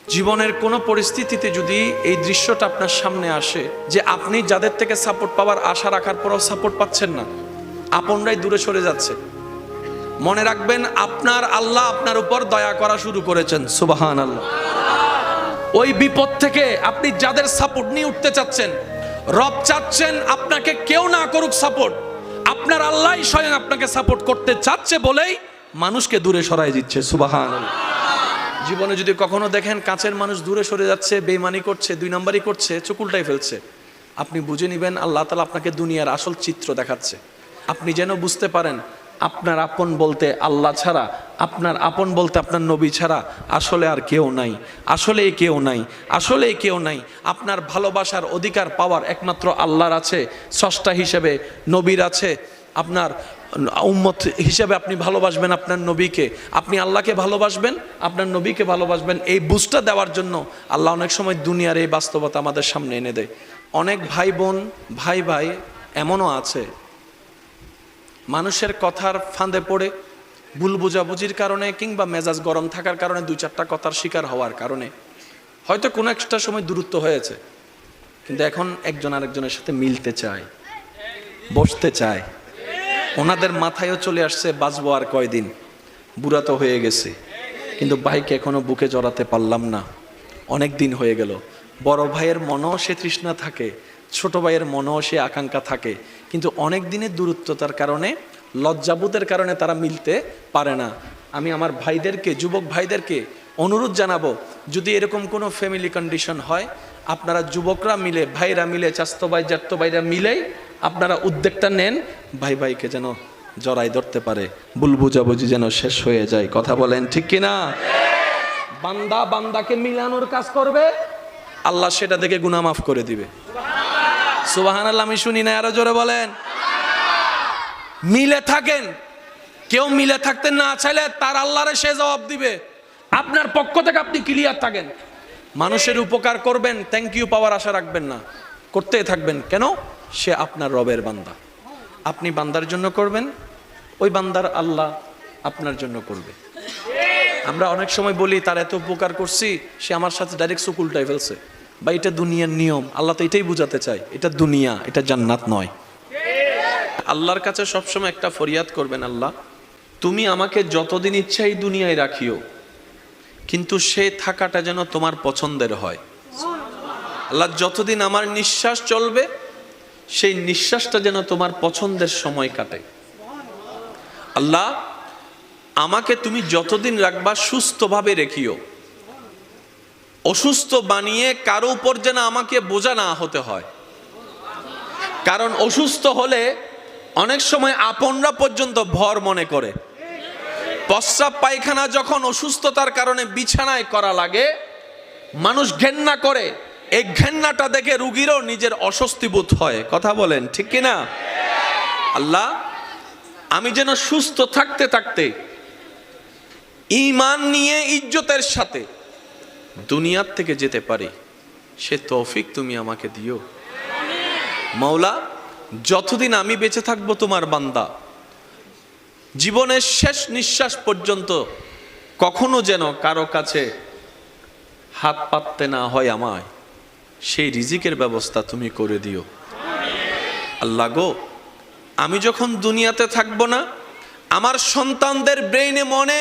জীবনের কোনো পরিস্থিতিতে যদি এই দৃশ্যটা আপনার সামনে আসে যে আপনি যাদের থেকে সাপোর্ট পাওয়ার আশা রাখার পরেও সাপোর্ট পাচ্ছেন না, আপনরাই দূরে সরে যাচ্ছে, মনে রাখবেন আপনার আল্লাহ আপনার উপর দয়া করা শুরু করেছেন। সুবহানাল্লাহ। ওই বিপদ থেকে আপনি যাদের সাপোর্ট নিয়ে উঠতে চাচ্ছেন, রব চাচ্ছেন আপনাকে কেউ না করুক সাপোর্ট, আপনার আল্লাহই স্বয়ং আপনাকে সাপোর্ট করতে চাচ্ছে বলেই মানুষকে দূরে সরাই দিচ্ছে। সুবহানাল্লাহ। জীবনে যদি কখনো দেখেন কাছের মানুষ দূরে সরে যাচ্ছে, বেঈমানি করছে, দুই নাম্বারই করছে, চোখ উল্টাই ফেলছে, আপনি বুঝে নেবেন আল্লাহ তাআলা আপনাকে দুনিয়ার আসল চিত্র দেখাচ্ছে। আপনি যেন বুঝতে পারেন আপনার আপন বলতে আল্লাহ ছাড়া, আপনার আপন বলতে আপনার নবী ছাড়া আসলে আর কেউ নাই, আসলে কেউ নাই, আসলে কেউ নাই। আপনার ভালোবাসার অধিকার পাওয়ার একমাত্র আল্লাহর আছে, স্রষ্টা হিসেবে নবীর আছে। আপনার উম্মত হিসেবে আপনি ভালোবাসবেন আপনার নবীকে, আপনি আল্লাহকে ভালোবাসবেন, আপনার নবীকে ভালোবাসবেন। এই বুঝটা দেওয়ার জন্য আল্লাহ অনেক সময় দুনিয়ার এই বাস্তবতা আমাদের সামনে এনে দেয়। অনেক ভাই বোন, ভাই ভাই এমনও আছে মানুষের কথার ফাঁদে পড়ে, ভুল বোঝাবুঝির কারণে কিংবা মেজাজ গরম থাকার কারণে দুই চারটা কথার শিকার হওয়ার কারণে হয়তো কোনো একটা সময় দূরত্ব হয়েছে, কিন্তু এখন একজন আরেকজনের সাথে মিলতে চায়, বসতে চায়। ওনাদের মাথায়ও চলে আসছে বাঁচবো আর কয়দিন, বুড়া তো হয়ে গেছে, কিন্তু ভাইকে এখনো বুকে জড়াতে পারলাম না, অনেক দিন হয়ে গেল। বড় ভাইয়ের মনেও সে তৃষ্ণা থাকে, ছোট ভাইয়ের মনেও সে আকাঙ্ক্ষা থাকে, কিন্তু অনেক দিনের দূরত্বতার কারণে, লজ্জাবোধের কারণে তারা মিলতে পারে না। আমি আমার ভাইদেরকে, যুবক ভাইদেরকে অনুরোধ জানাবো, যদি এরকম কোনো ফ্যামিলি কন্ডিশন হয়, আপনারা যুবকরা মিলে, ভাইরা মিলে, চাস্তো ভাই জ্যাঠতো ভাইরা মিলেই আপনারা উদ্যোগটা নেন, ভাই ভাইকে যেন জড়াই ধরতে পারে, ভুল বুঝাবুঝি যেন শেষ হয়ে যায়। কথা বলেন ঠিক কিনা? বান্দা বান্দাকে মিলানোর কাজ করবে, আল্লাহ সেটা দেখে গুনাহ মাফ করে দিবে। সুবহানাল্লাহ। আমি শুনি না, আরো জোরে বলেন। মিলে থাকেন, কেউ মিলে থাকতে না চাইলে তার আল্লাহরে সে জবাব দিবে। আপনার পক্ষ থেকে আপনি ক্লিয়ার থাকেন, মানুষের উপকার করবেন, থ্যাংক ইউ পাওয়ার আশা রাখবেন না, করতেই থাকবেন। কেন? সে আপনার রবের বান্দা, আপনি বান্দার জন্য করবেন, ওই বান্দার আল্লাহ আপনার জন্য করবে। আমরা অনেক সময় বলি তার এত উপকার করছি, সে আমার সাথে ডাইরেক্ট চোখ উল্টাই ফেলছে, বা এটা দুনিয়ার নিয়ম। আল্লাহ তো এটাই বুঝাতে চায়, এটা দুনিয়া, এটা জান্নাত নয়। আল্লাহর কাছে সবসময় একটা ফরিয়াদ করবেন, আল্লাহ তুমি আমাকে যতদিন ইচ্ছা এই দুনিয়ায় রাখিও, কিন্তু সে থাকাটা যেন তোমার পছন্দের হয়। আল্লাহ যতদিন আমার নিঃশ্বাস চলবে, সেই নিঃশ্বাসটা যেন তোমার পছন্দের সময় কাটে। আল্লাহ আমাকে তুমি যতদিন রাখবা সুস্থভাবে রেখিও, অসুস্থ বানিয়ে কারো উপর যেন আমাকে বোঝা না হতে হয়। কারণ অসুস্থ হলে অনেক সময় আপনরা পর্যন্ত ভর মনে করে। প্রস্রাব পায়খানা যখন অসুস্থতার কারণে বিছানায় করা লাগে, মানুষ ঘেন্না করে, এই ঘেন্নাটা দেখে রুগীরও নিজের অস্বস্তি বোধ হয়। কথা বলেন ঠিক কিনা? আল্লাহ আমি যেন সুস্থ থাকতে থাকতে ঈমান নিয়ে ইজ্জতের সাথে দুনিয়ার থেকে যেতে পারি, সে তৌফিক তুমি আমাকে দিও। মাওলা যতদিন আমি বেঁচে থাকবো তোমার বান্দা, জীবনের শেষ নিঃশ্বাস পর্যন্ত কখনো যেন কারো কাছে হাত পাততে না হয় আমায়, সেই রিজিকের ব্যবস্থা তুমি করে দিও। আল্লাহ গো, আমি যখন দুনিয়াতে থাকবো না, আমার সন্তানদের ব্রেইনে মনে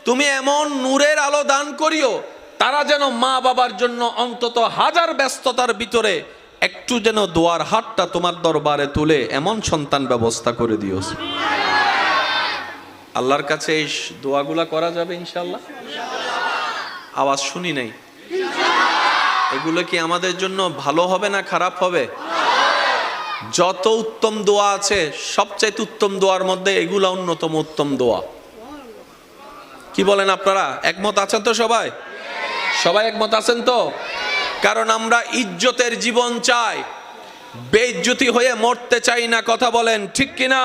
তুমি এমন নূরের আলো দান করিও, তারা যেন মা বাবার জন্য অন্তত হাজার ব্যস্ততার ভিতরে একটু যেন দোয়ার হাতটা তোমার দরবারে তুলে এমন সন্তান ব্যবস্থা করে দিও। আল্লাহর কাছে এই দোয়াগুলা করা যাবে ইনশাআল্লাহ? আওয়াজ শুনি নাই। এগুলো কি আমাদের জন্য ভালো হবে না খারাপ হবে? যত উত্তম দোয়া আছে, সবচাইতে উত্তম দোয়ার মধ্যে এগুলা অন্যতম উত্তম দোয়া। কি বলেন আপনারা? একমত আছেন তো? সবাই সবাই একমত আছেন তো? কারণ আমরা ইজ্জতের জীবন চাই, বেইজ্জতি হয়ে মরতে চাই না। কথা বলেন ঠিক কিনা?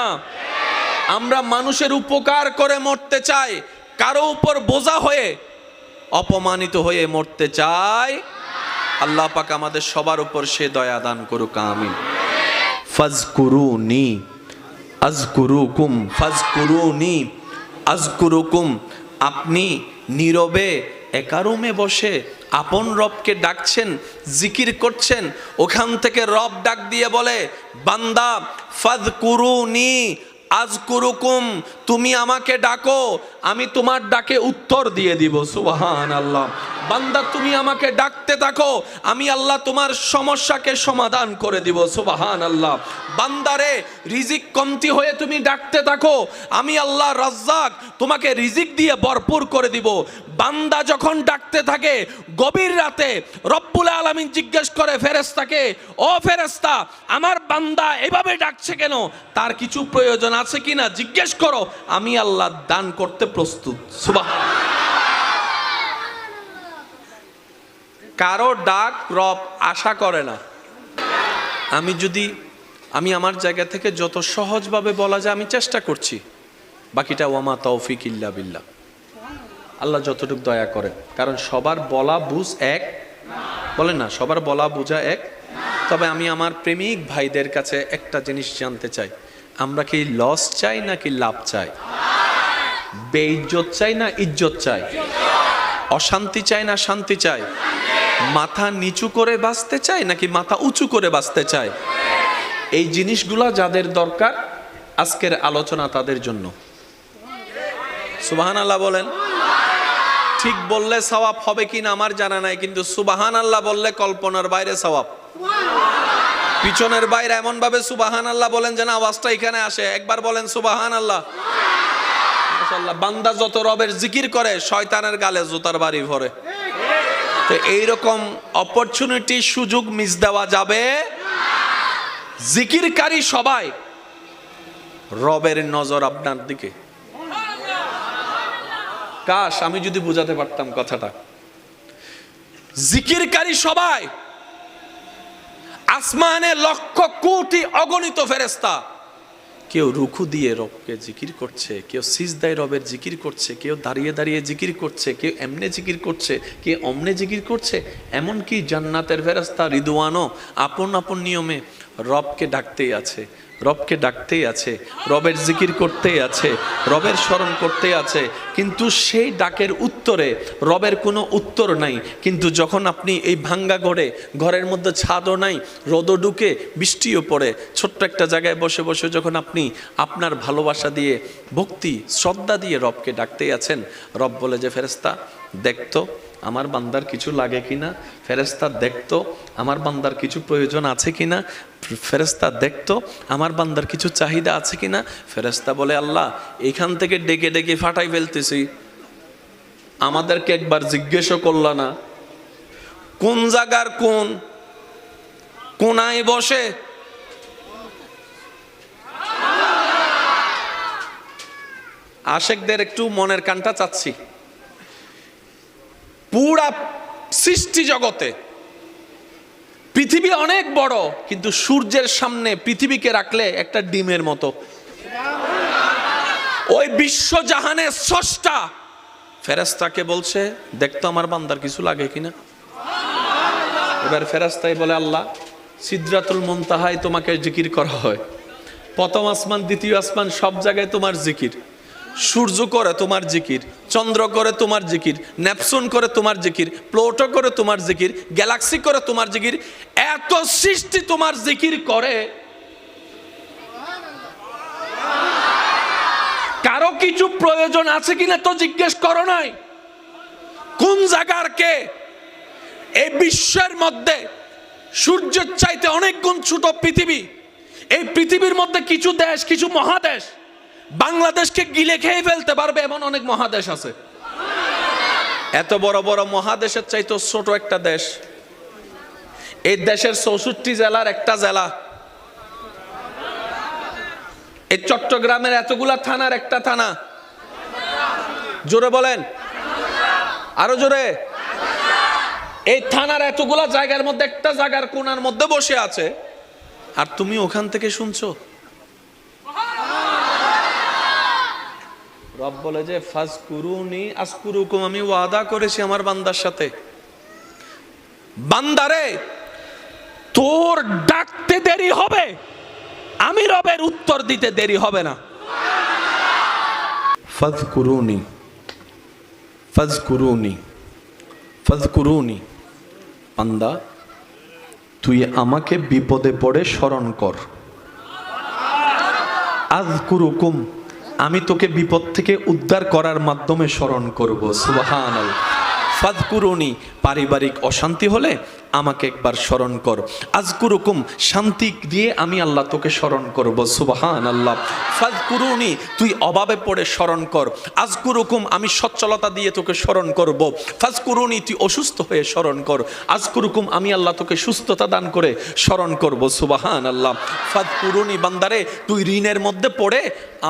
আমরা মানুষের উপকার করে মরতে চাই, কারো উপর বোঝা হয়ে, অপমানিত হয়ে মরতে চাই। আল্লাহ পাক আমাদের সবার উপর সে দয়া দান করুক, আমিন। ফাজকুরুনি আযকুরুকুম, ফাজকুরুনি আযকুরুকুম। আপনি নীরবে একা রুমে বসে আপন রবকে ডাকছেন, জিকির করছেন, ওখান থেকে রব ডাক দিয়ে বলে, বান্দা ফাযকুরুনি আযকুরুকুম, তুমি আমাকে ডাকো, আমি তোমার ডাকে উত্তর দিয়ে দিব। সুবহানাল্লাহ। বান্দা তুমি আমাকে ডাকতে থাকো, আমি আল্লাহ তোমার সমস্যাকে সমাধান করে দিব। সুবহানাল্লাহ। বান্দারে রিজিক কমতি হয়ে তুমি ডাকতে থাকো, আমি আল্লাহ রাজ্জাক তোমাকে রিজিক দিয়ে ভরপুর করে দিব। বান্দা যখন ডাকতে থাকে গভীর রাতে, রব্বুল আলামিন জিজ্ঞেস করে ফেরেশতাকে, ও ফেরেশতা, আমার বান্দা এভাবে ডাকছে কেন, তার কিছু প্রয়োজন আছে কিনা জিজ্ঞেস করো, আমি আল্লাহ দান করতে প্রস্তুত। সুবহানাল্লাহ। কারো ডাক রব আশা করে না। আমি আমার জায়গা থেকে যত সহজভাবে বলা যায় আমি চেষ্টা করছি, বাকিটা ওয়ামা তৌফিক ইল্লা বিল্লাহ, আল্লাহ যতটুকু দয়া করেন। কারণ সবার বলা বুঝ এক, বলেন না, সবার বলা বুঝা এক। তবে আমি আমার প্রেমিক ভাইদের কাছে একটা জিনিস জানতে চাই, আমরা কি লস চাই নাকি লাভ চাই? বেইজ্জত চাই না ইজ্জত চাই? অশান্তি চাই না শান্তি চাই? মাথা নিচু করে বাঁচতে চাই নাকি মাথা উঁচু করে বাঁচতে চাই? এই জিনিসগুলা যাদের দরকার, আজকের আলোচনা তাদের জন্য। সুবহানাল্লাহ বলেন। ঠিক বললে সওয়াব হবে কিনা আমার জানা নাই, কিন্তু সুবহানাল্লাহ বললে কল্পনার বাইরে সওয়াব। পিছনের বাইরে এমন ভাবে সুবহানাল্লাহ বলেন যেন আওয়াজটা এখানে আসে। একবার বলেন সুবহানাল্লাহ। মাশাআল্লাহ। বান্দা যত রবের জিকির করে শয়তানের গালে জুতার বাড়ি ভরে। তো এইরকম অপরচুনিটি, সুযোগ মিস দেওয়া যাবে। জিকিরকারী সবাই, রবের নজর আপনার দিকে। কাশ আমি যদি বুঝাতে পারতাম কথাটা। জিকিরকারী সবাই, আসমানে লক্ষ কোটি অগণিত ফেরেশতা, কেউ রুকু দিয়ে রবকে জিকির করছে, কেউ সিজদায় রবের জিকির করছে, কেউ দাঁড়িয়ে দাঁড়িয়ে জিকির করছে, কেউ এমনে জিকির করছে, কেউ অমনে জিকির করছে। এমনকি জান্নাতের ফেরেশতা রিদওয়ানও আপন আপন নিয়মে রবকে ডাকতেই আছে, রবকে ডাকতেই আছে, রবের জিকির করতেই আছে, রবের স্মরণ করতেই আছে। কিন্তু সেই ডাকের উত্তরে রবের কোনো উত্তর নাই। কিন্তু যখন আপনি এই ভাঙ্গা ঘরের মধ্যে ছাদও নাই, রোদও ঢুকে, বৃষ্টিও পড়ে, ছোট্ট একটা জায়গায় বসে বসে যখন আপনি আপনার ভালোবাসা দিয়ে, ভক্তি শ্রদ্ধা দিয়ে রবকে ডাকতেই আছেন, রব বলে যে ফেরেশতা দেখতো আমার বান্দার কিছু লাগে কিনা, ফেরেশতা দেখতো আমার বান্দার কিছু প্রয়োজন আছে কিনা, ফেরেশতা দেখতো আমার বান্দার কিছু চাহিদা আছে কিনা। ফেরেশতা বলে, আল্লাহ এখান থেকে ডেকে ডেকে ফাটাই ফেলতেছি, আমাদেরকে একবার জিজ্ঞেসও করলা না কোন জায়গার কোন কোনায় বসে। আশেকদের একটু মনের কানটা চাচ্ছি। পুরা সৃষ্টি জগতে পৃথিবী অনেক বড়, কিন্তু সূর্যের সামনে পৃথিবীকে রাখলে একটা ডিমের মতো। ওই বিশ্বজাহানের স্রষ্টা ফেরেশতাকে বলছে দেখতো আমার বান্দার কিছু লাগে কিনা। এবার ফেরেশতাই বলে, আল্লাহ সিদরাতুল মুনতাহায় তোমাকে জিকির করা হয়, প্রথম আসমান দ্বিতীয় আসমান সব জায়গায় তোমার জিকির, সূর্য করে তোমার জিকির, চন্দ্র করে তোমার জিকির, নেপচুন করে তোমার জিকির, প্লুটো করে তোমার জিকির, গ্যালাক্সি করে তোমার জিকির, এত সৃষ্টি তোমার জিকির করে, কারো কিছু প্রয়োজন আছে কিনা তো জিজ্ঞেস করো নাই। কোন জায়গার কে? এই বিশ্বের মধ্যে সূর্যের চাইতে অনেক গুণ ছোট পৃথিবী। এই পৃথিবীর মধ্যে কিছু দেশ, কিছু মহাদেশ বাংলাদেশকে গিলে খেয়ে ফেলতে পারবে এমন অনেক মহাদেশ আছে। এত বড় বড় মহাদেশের চাইতে ছোট একটা দেশ, এই দেশের 64 জেলার একটা জেলা, এই চট্টগ্রামের এতগুলা থানার একটা থানা। জোরে বলেন, আরো জোরে। এই থানার এতগুলা জায়গার মধ্যে একটা জায়গার কোণার মধ্যে বসে আছে, আর তুমি ওখান থেকে শুনছো। রব বলে যে ফাজকুরুনি আযকুরুকুম, আমি ওয়াদা করেছি আমার বান্দার সাথে, বান্দারে তোর ডাকতে দেরি হবে, আমি রবের উত্তর দিতে দেরি হবে না। ফাজকুরুনি ফাজকুরুনি ফাযকুরুনি, বান্দা তুই আমাকে বিপদে পড়ে স্মরণ কর। আযকুরুকুম, আমি তোকে বিপদ থেকে উদ্ধার করার মাধ্যমে স্মরণ করব। সুবহানাল্লাহ। ফাযকুরুনি, পারিবারিক অশান্তি হলে আমাকে একবার স্মরণ কর। আযকুরুকুম, শান্তি দিয়ে আমি আল্লাহ তোকে স্মরণ করব। সুবহানাল্লাহ। ফাযকুরুনি, তুই অভাবে পড়ে স্মরণ কর। আযকুরুকুম, আমি সচ্ছলতা দিয়ে তোকে স্মরণ করব। ফাযকুরুনি, তুই অসুস্থ হয়ে স্মরণ কর। আযকুরুকুম, আমি আল্লাহ তোকে সুস্থতা দান করে স্মরণ করব। সুবহানাল্লাহ। ফাযকুরুনি, বান্দারে তুই ঋণের মধ্যে পড়ে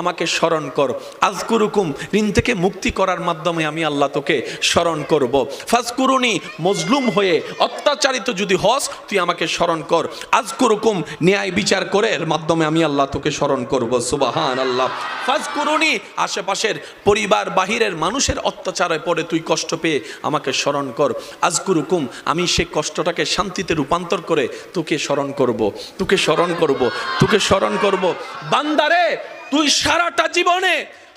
আমাকে স্মরণ কর। আযকুরুকুম, ঋণ থেকে মুক্তি করার মাধ্যমে আমি আল্লাহ তোকে স্মরণ করব। ফাযকুরুনি, মজলুম হয়ে অত্যাচারিত যদি হস তুই আমাকে স্মরণ কর। আযকুরুকুম, ন্যায় বিচার করে এর মাধ্যমে আমি আল্লাহ তোকে স্মরণ করব। সুবহানাল্লাহ। ফাযকুরুনি, আশেপাশের পরিবার বাহিরের মানুষের অত্যাচারে পড়ে তুই কষ্ট পেয়ে আমাকে স্মরণ কর। আযকুরুকুম, আমি সেই কষ্টটাকে শান্তিতে রূপান্তর করে তোকে স্মরণ করব, তোকে স্মরণ করব, তোকে স্মরণ করব। বান্দারে তুই সারাটা জীবনে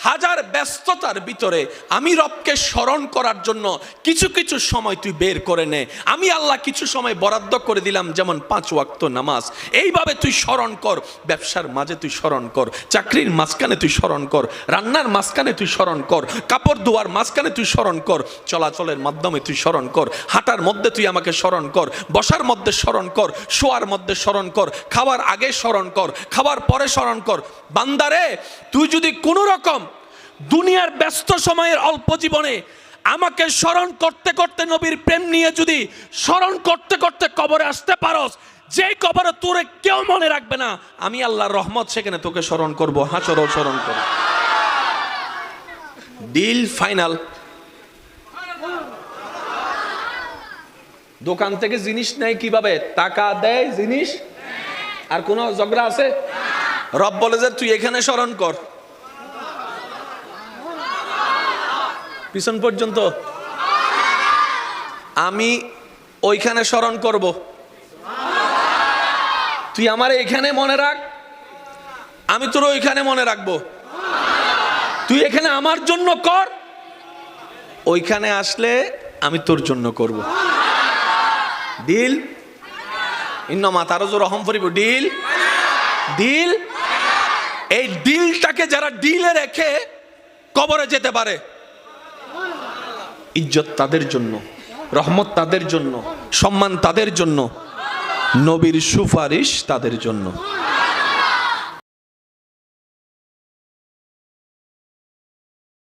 হাজার ব্যস্ততার ভিতরে আমি রবকে স্মরণ করার জন্য কিছু কিছু সময় তুই বের করে নে। আমি আল্লাহ কিছু সময় বরাদ্দ করে দিলাম, যেমন 5 ওয়াক্ত নামাজ। এইভাবে তুই স্মরণ কর। ব্যবসার মাঝে তুই স্মরণ কর, চাকরির মাঝখানে তুই স্মরণ কর, রান্নার মাঝখানে তুই স্মরণ কর, কাপড় ধোয়ার মাঝখানে তুই স্মরণ কর, চলাচলের মাধ্যমে তুই স্মরণ কর, হাঁটার মধ্যে তুই আমাকে স্মরণ কর, বসার মধ্যে স্মরণ কর, শোয়ার মধ্যে স্মরণ কর, খাওয়ার আগে স্মরণ কর, খাওয়ার পরে স্মরণ কর। বান্দারে তুই যদি কোনো রকম দুনিয়ার ব্যস্ত সময়ের অল্প জীবনে আমাকে স্মরণ করতে করতে নবীর প্রেম নিয়ে যদি স্মরণ করতে করতে কবরে আসতে পারস, যে কবরে তোরে কেউ মনে রাখবে না, আমি আল্লাহর রহমত সেখানে তোকে স্মরণ করব। হাসরও স্মরণ করব। Deal final. দোকান থেকে জিনিস নেয় কিভাবে? টাকা দেয়, জিনিস। আর কোন ঝগড়া আছে? রব বলে যে তুই এখানে স্মরণ কর, পিছন পর্যন্ত আমি ওইখানে স্মরণ করব। তুই আমার এখানে মনে রাখ, আমি তোর ওইখানে মনে রাখবো। তুই এখানে আমার জন্য কর, ওইখানে আসলে আমি তোর জন্য করব। ডিল। ইন্নামা তারাজু রহম ফরিব। Deal, deal. এই ডিলটাকে যারা ডিলে রেখে কবরে যেতে পারে, ইজ্জত তাদের জন্য, রহমত তাদের জন্য, সম্মান তাদের জন্য, নবীর সুপারিশ তাদের জন্য।